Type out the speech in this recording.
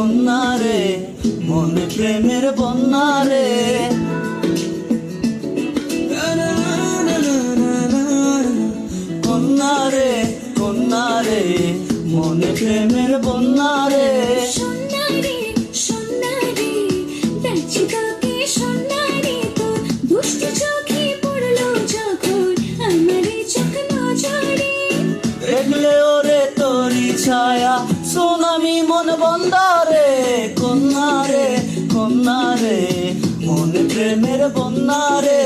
কন্যা রে, মনে প্রেমের বন্যা রে। কন্যা রে, কন্যা রে, মনে প্রেমের বন্যা রে। সোনারে সোনারে দেখছি তোকে, সোনারে তোর দুষ্টু চোখে পড়লো যখন আমারে চোখ নজরে। দেখলে ওরে তোরি ছায়া সোনামি মন বন্দারে। কন্যা রে, কন্যা রে, মনে প্রেমের বন্যা রে।